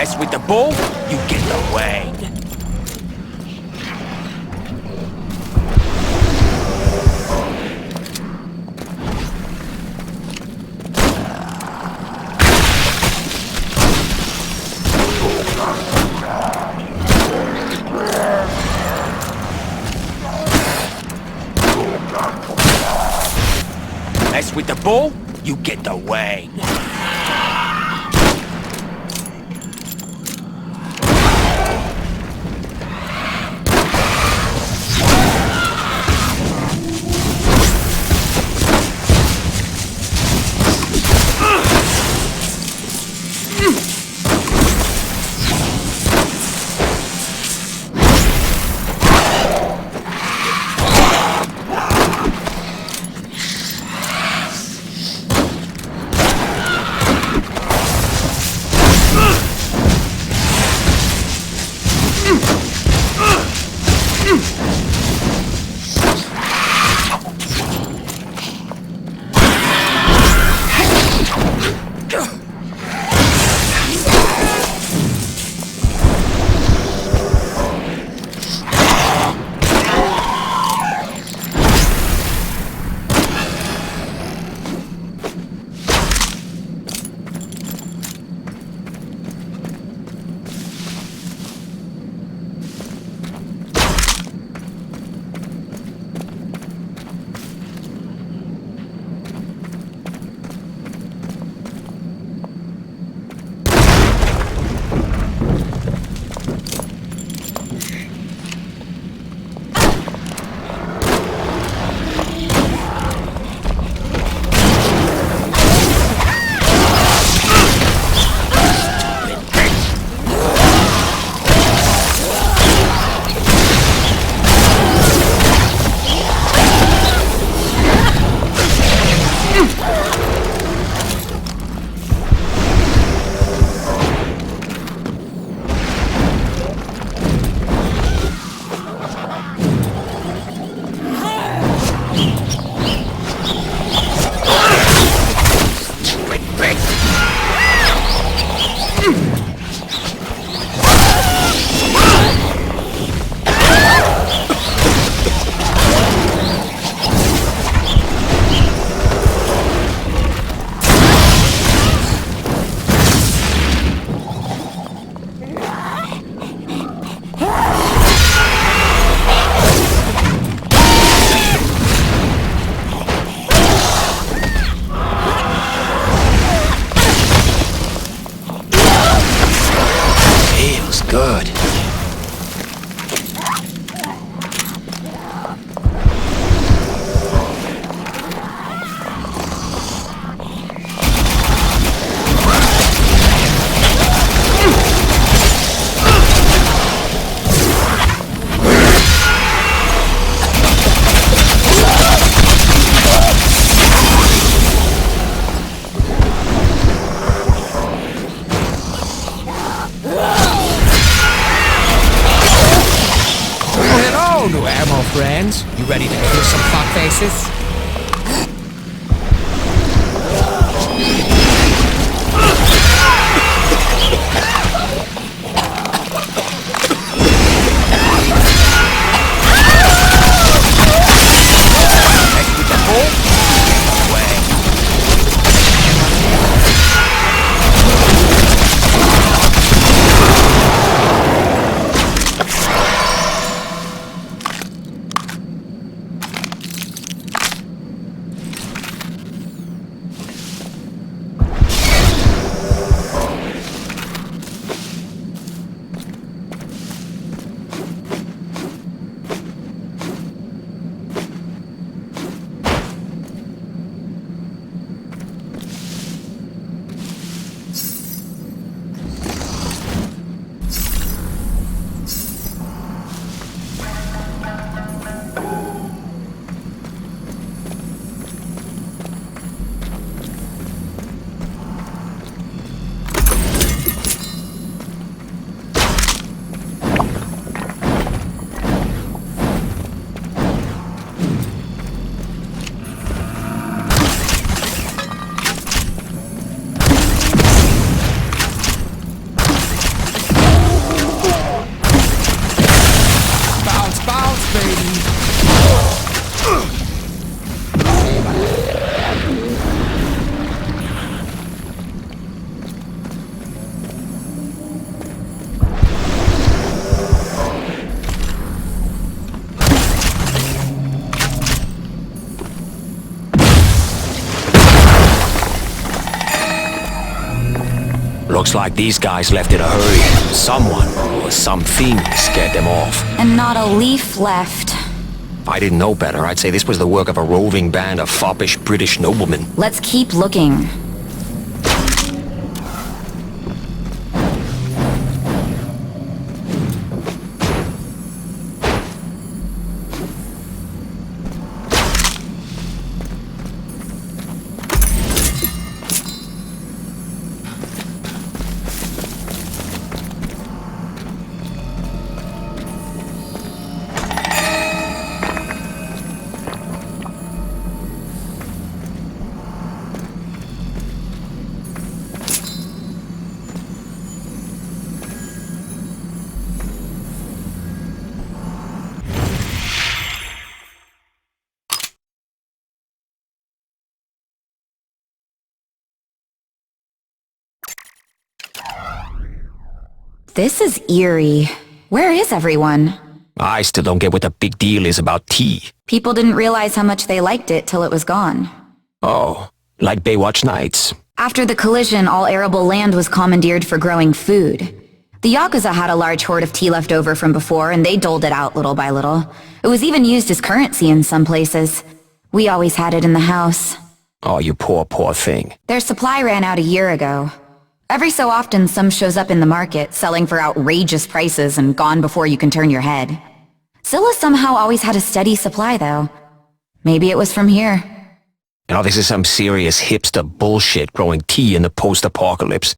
Mess with the bull, you get the wang. Mess with the bull, you get the wang. Good. New ammo, friends. You ready to kill some fuckfaces? Looks like these guys left in a hurry. Someone or something scared them off. And not a leaf left. If I didn't know better, I'd say this was the work of a roving band of foppish British noblemen. Let's keep looking. This is eerie. Where is everyone? I still don't get what the big deal is about tea. People didn't realize how much they liked it till it was gone. Oh, like Baywatch Nights. After the collision, all arable land was commandeered for growing food. The Yakuza had a large hoard of tea left over from before, and they doled it out little by little. It was even used as currency in some places. We always had it in the house. Oh, you poor, poor thing. Their supply ran out a year ago. Every so often, some shows up in the market, selling for outrageous prices and gone before you can turn your head. Zilla somehow always had a steady supply, though. Maybe it was from here. You know, this is some serious hipster bullshit growing tea in the post-apocalypse.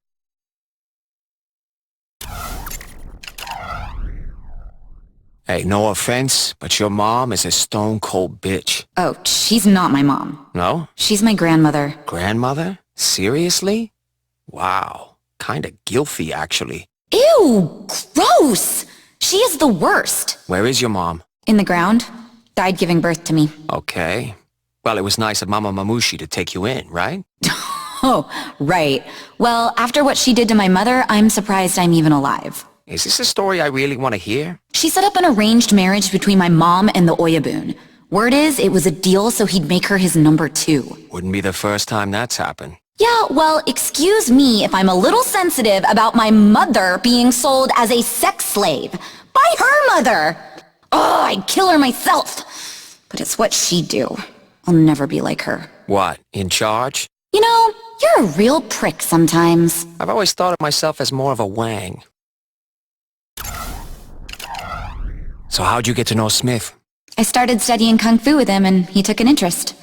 Hey, no offense, but your mom is a stone-cold bitch. Oh, she's not my mom. No? She's my grandmother. Grandmother? Seriously? Wow. Kinda guilty, actually. Ew! Gross! She is the worst. Where is your mom? In the ground. Died giving birth to me. Okay. Well, it was nice of Mama Mamushi to take you in, right? Oh, right. Well, after what she did to my mother, I'm surprised I'm even alive. Is this a story I really want to hear? She set up an arranged marriage between my mom and the Oyabun. Word is, it was a deal so he'd make her his number 2. Wouldn't be the first time that's happened. Yeah, well, excuse me if I'm a little sensitive about my mother being sold as a sex slave. By her mother! Oh, I'd kill her myself. But it's what she'd do. I'll never be like her. What, in charge? You know, you're a real prick sometimes. I've always thought of myself as more of a wang. So how'd you get to know Smith? I started studying Kung Fu with him and he took an interest.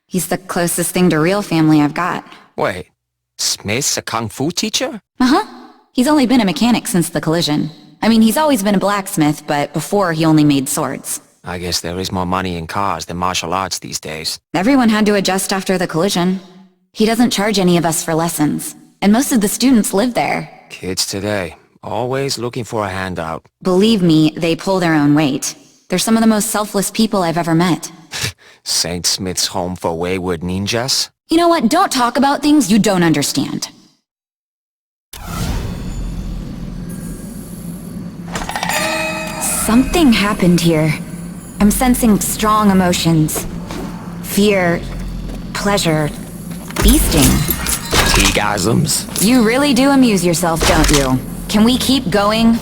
He's the closest thing to real family I've got. Wait, Smith's a Kung Fu teacher? Uh-huh. He's only been a mechanic since the collision. I mean, he's always been a blacksmith, but before he only made swords. I guess there is more money in cars than martial arts these days. Everyone had to adjust after the collision. He doesn't charge any of us for lessons, and most of the students live there. Kids today, always looking for a handout. Believe me, they pull their own weight. They're some of the most selfless people I've ever met. Saint Smith's home for wayward ninjas? You know what? Don't talk about things you don't understand. Something happened here. I'm sensing strong emotions. Fear, pleasure, feasting. Teagasms? You really do amuse yourself, don't you? Can we keep going?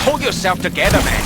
Pull yourself together, man.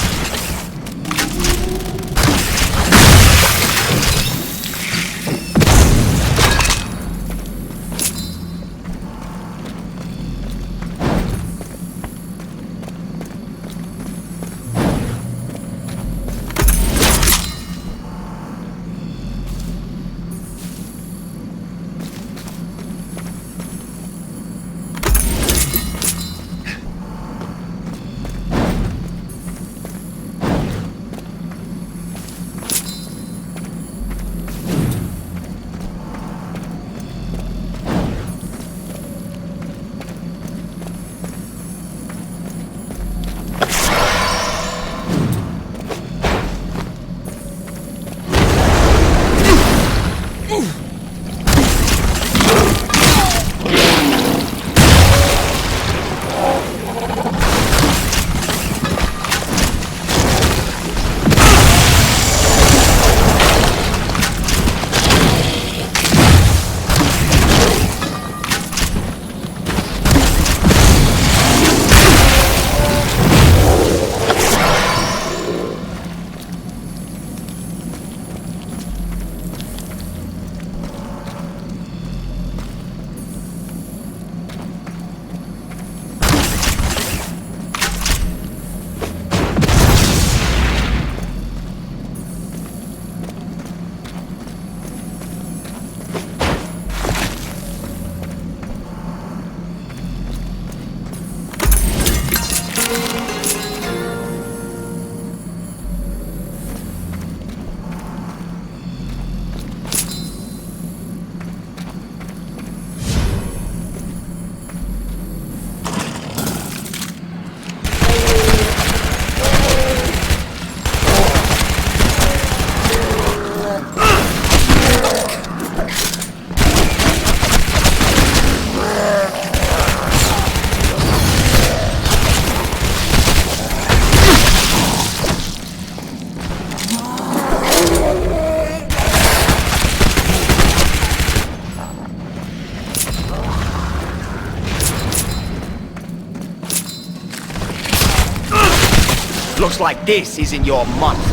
Looks like this isn't your month.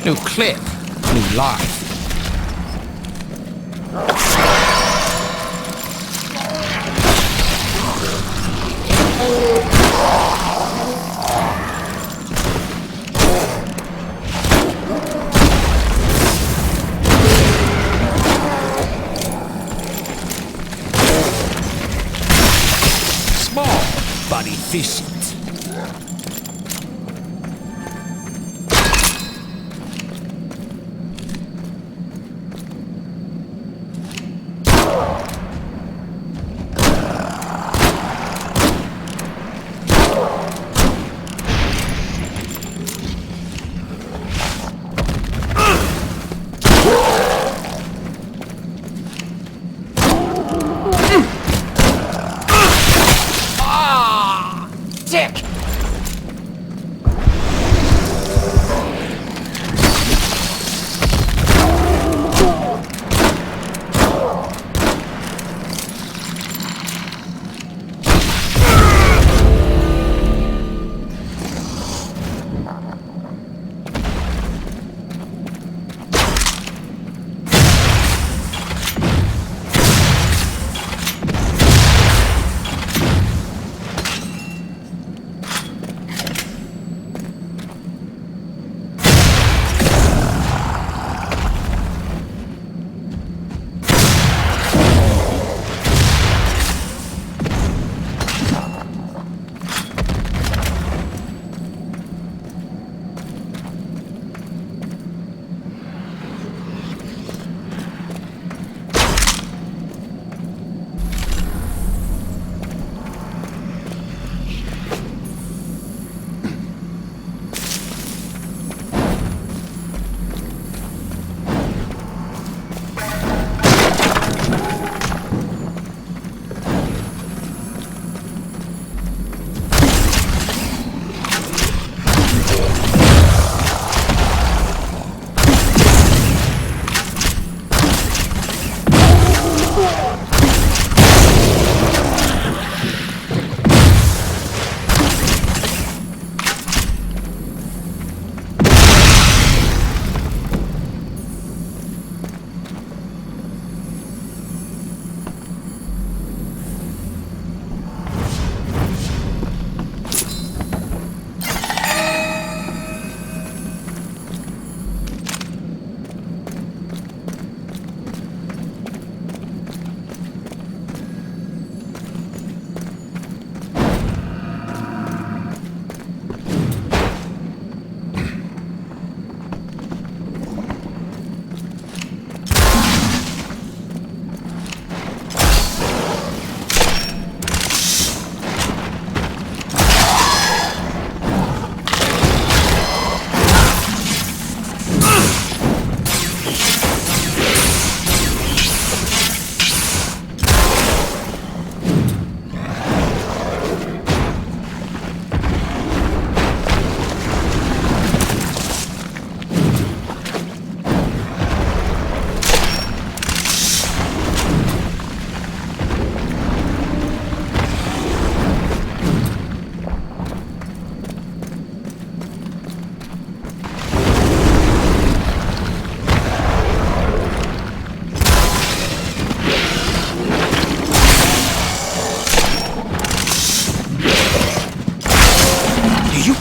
New clip, new life. Small, but efficient. Dick!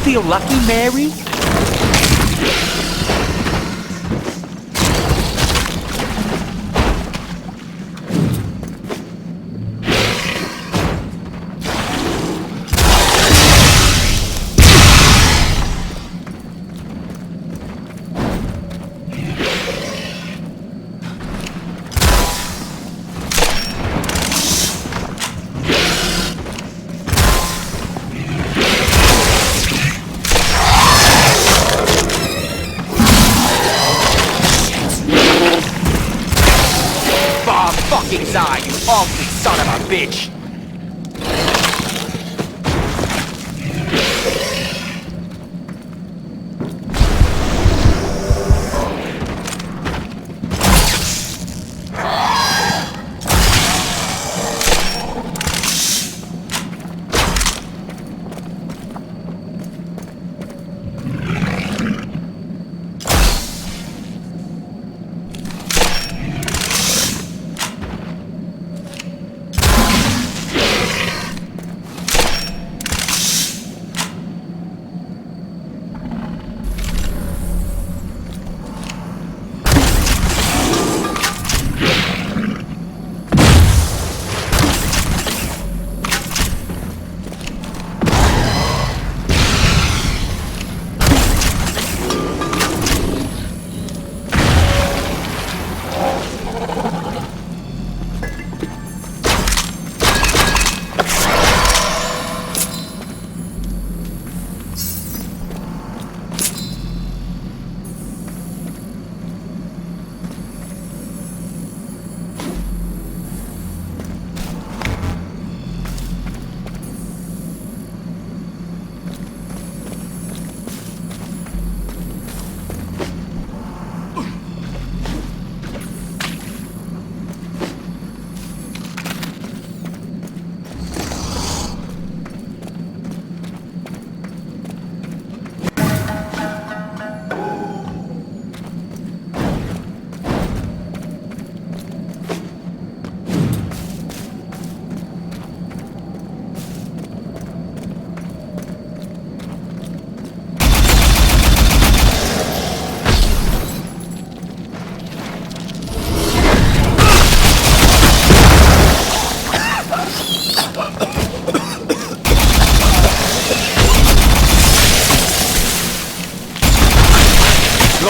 Feel lucky, Mary? Fucking Zai, you ugly son of a bitch!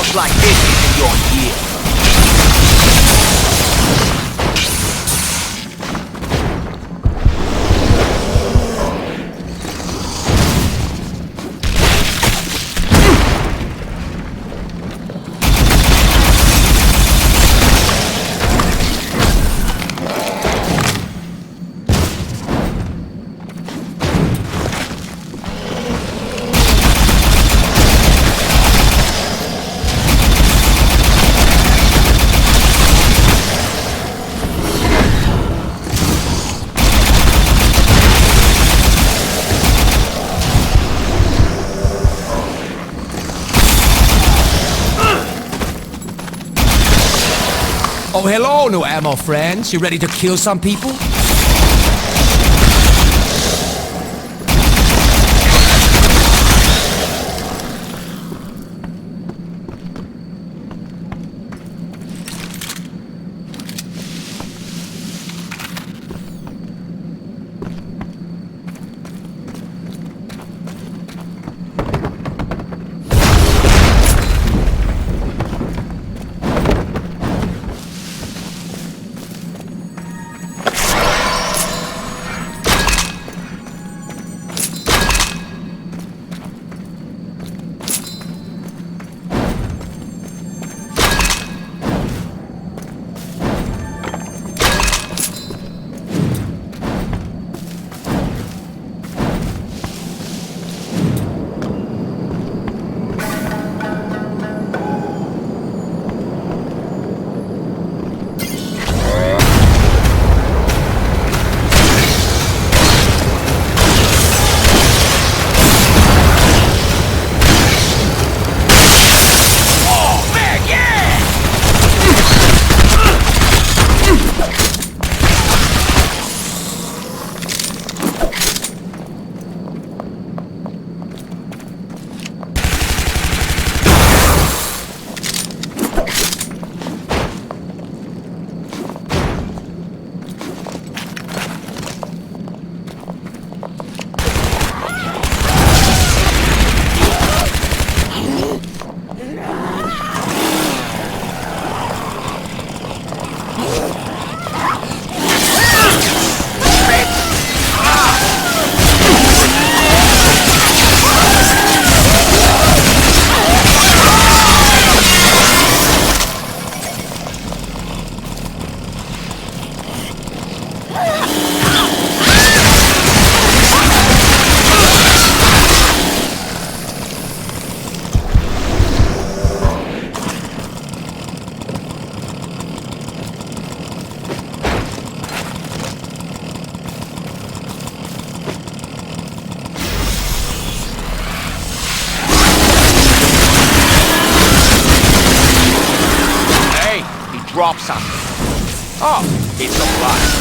Looks like this isn't your year. Oh, hello, no ammo friends. You ready to kill some people? Drop something. Oh, it's a lot.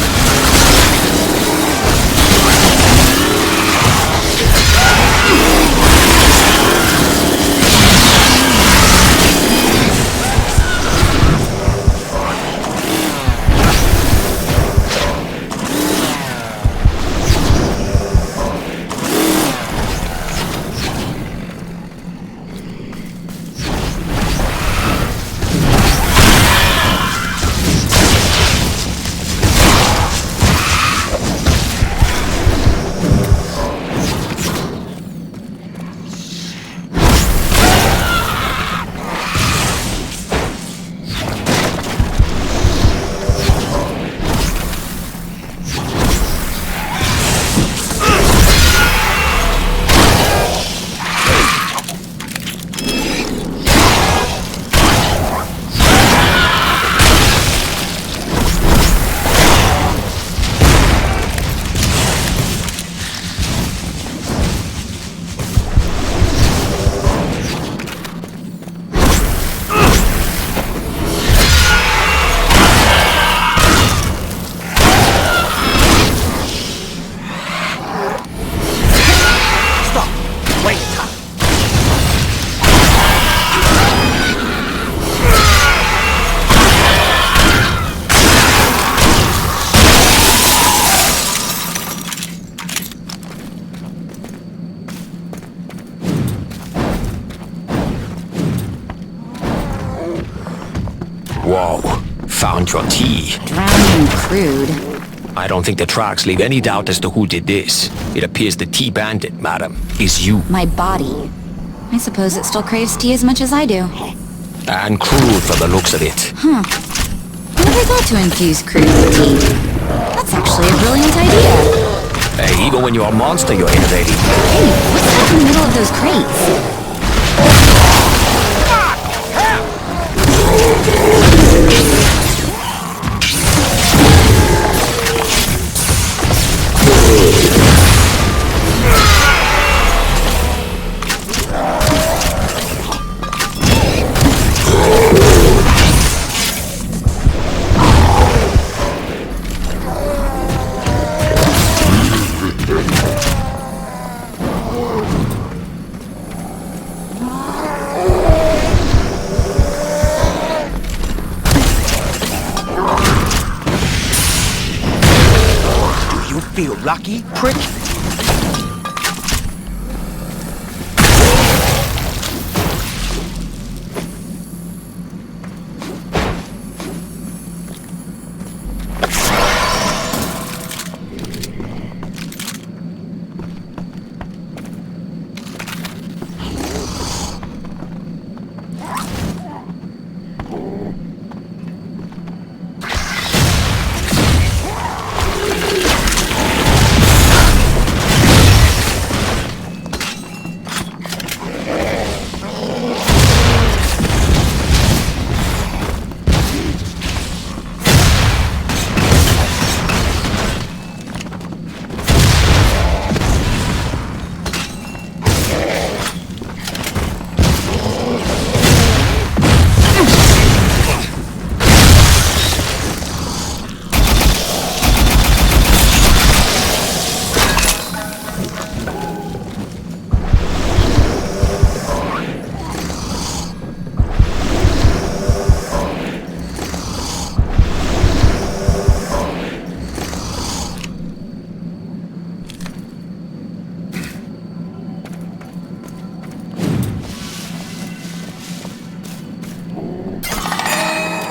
drowned your tea. Drowning crude. I don't think the tracks leave any doubt as to who did this. It appears the tea bandit, madam, is you. My body. I suppose it still craves tea as much as I do. And crude from the looks of it. I never thought to infuse crude with tea. That's actually a brilliant idea. Hey, even when you're a monster, you're innovating. Hey, what's that in the middle of those crates? You feel lucky, prick?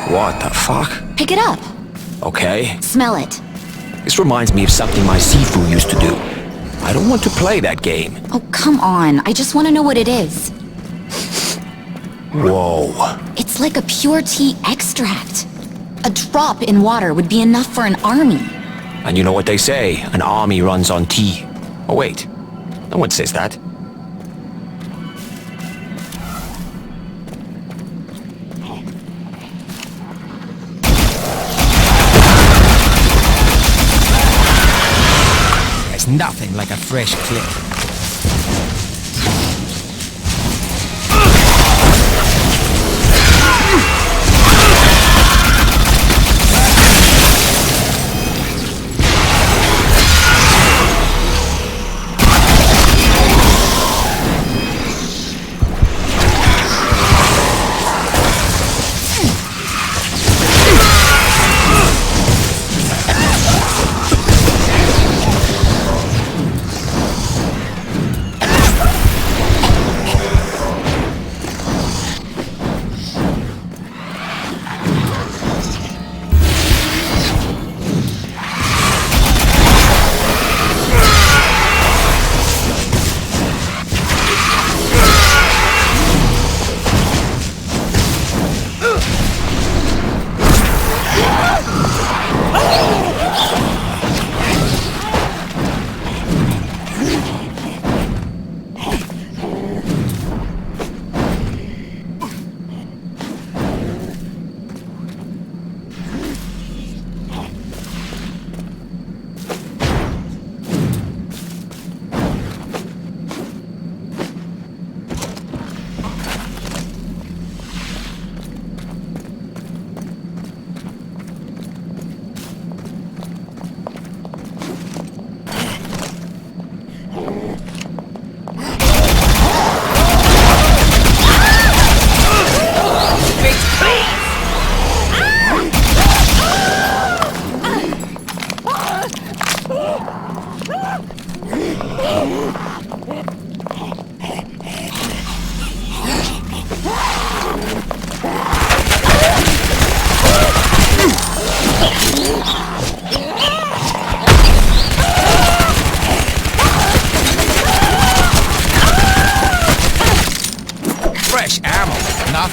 What the fuck? Pick it up. Okay. Smell it. This reminds me of something my Sifu used to do. I don't want to play that game. Oh, come on. I just want to know what it is. Whoa. It's like a pure tea extract. A drop in water would be enough for an army. And you know what they say, an army runs on tea. Oh wait, no one says that. There's nothing like a fresh clip.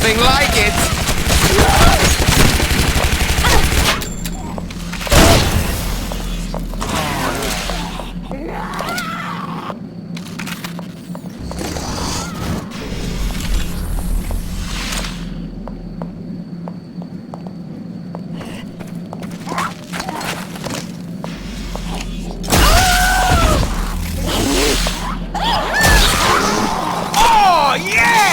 Nothing like it! Oh, yeah!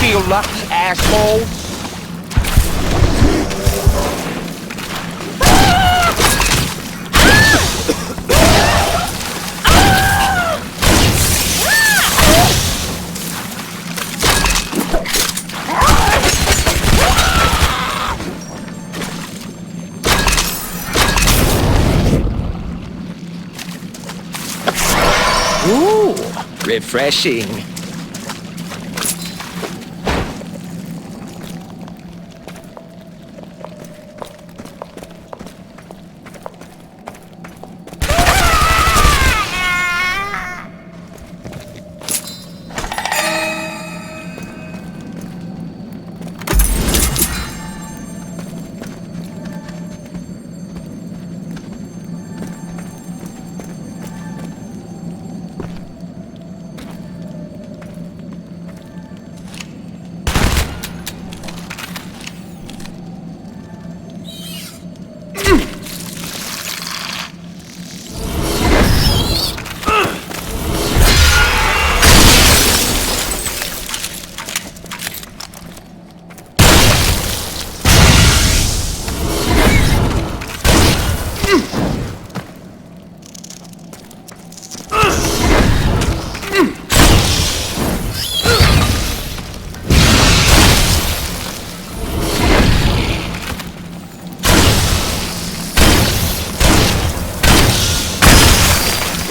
You lucky asshole! Ooh, refreshing.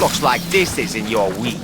Looks like this isn't your week.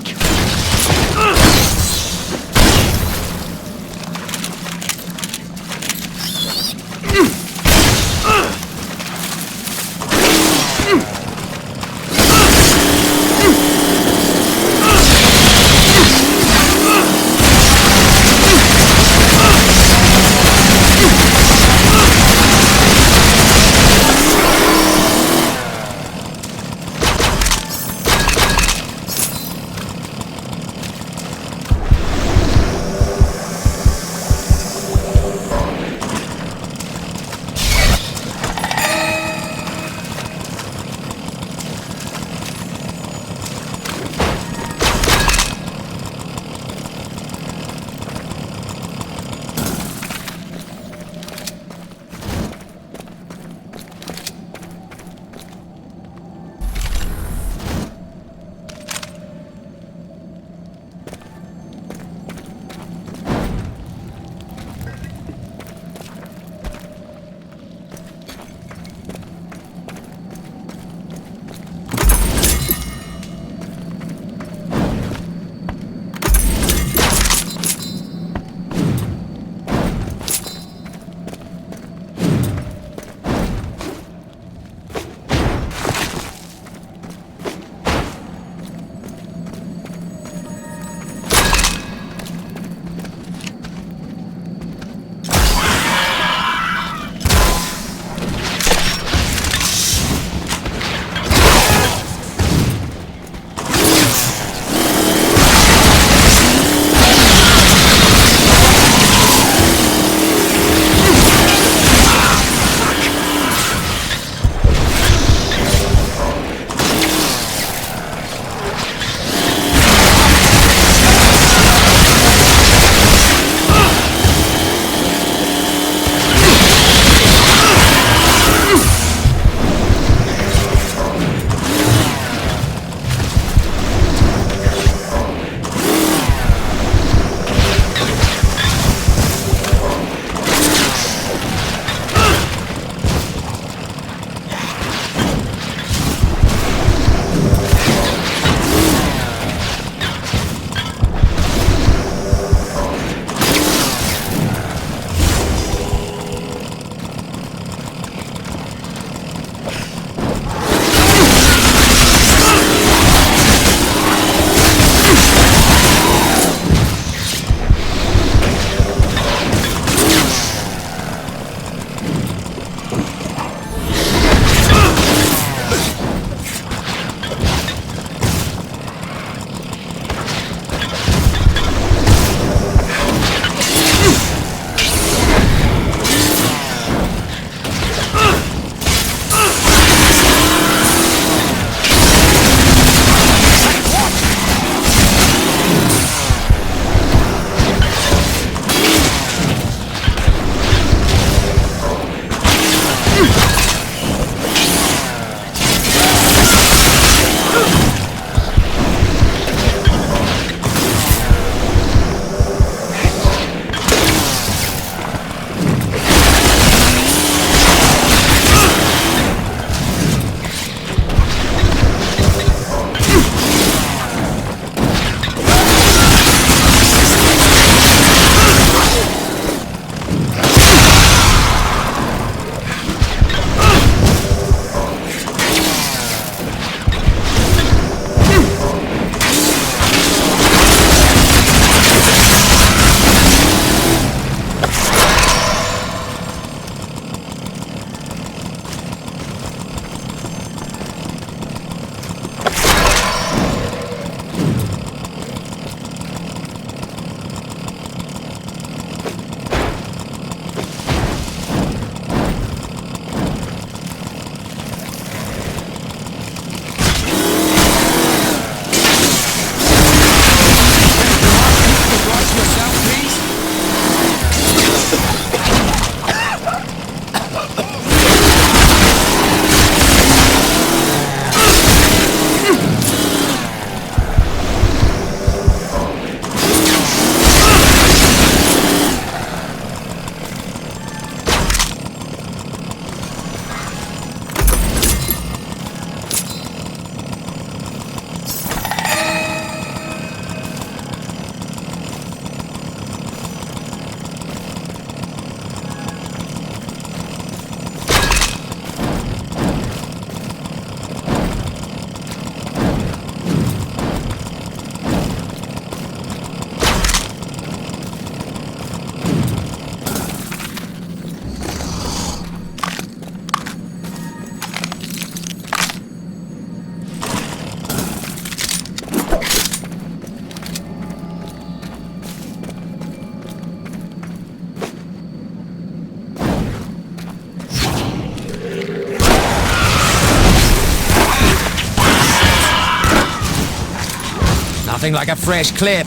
Nothing like a fresh clip.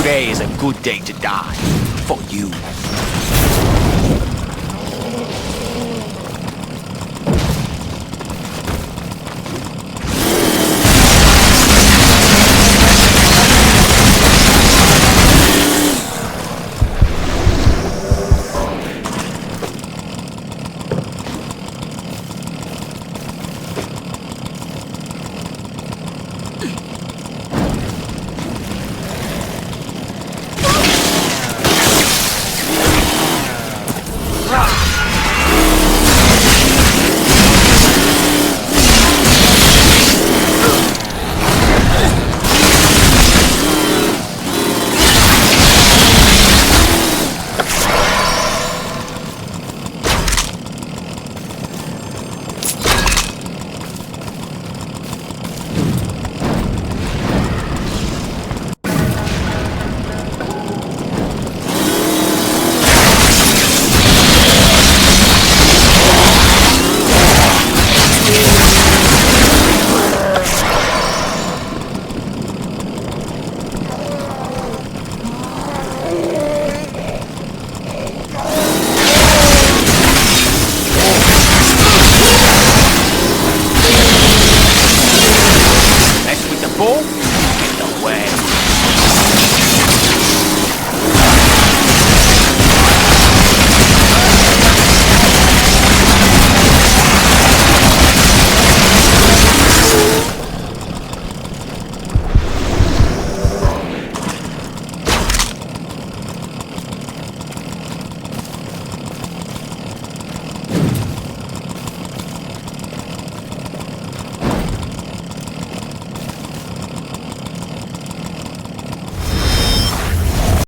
Today is a good day to die. For you.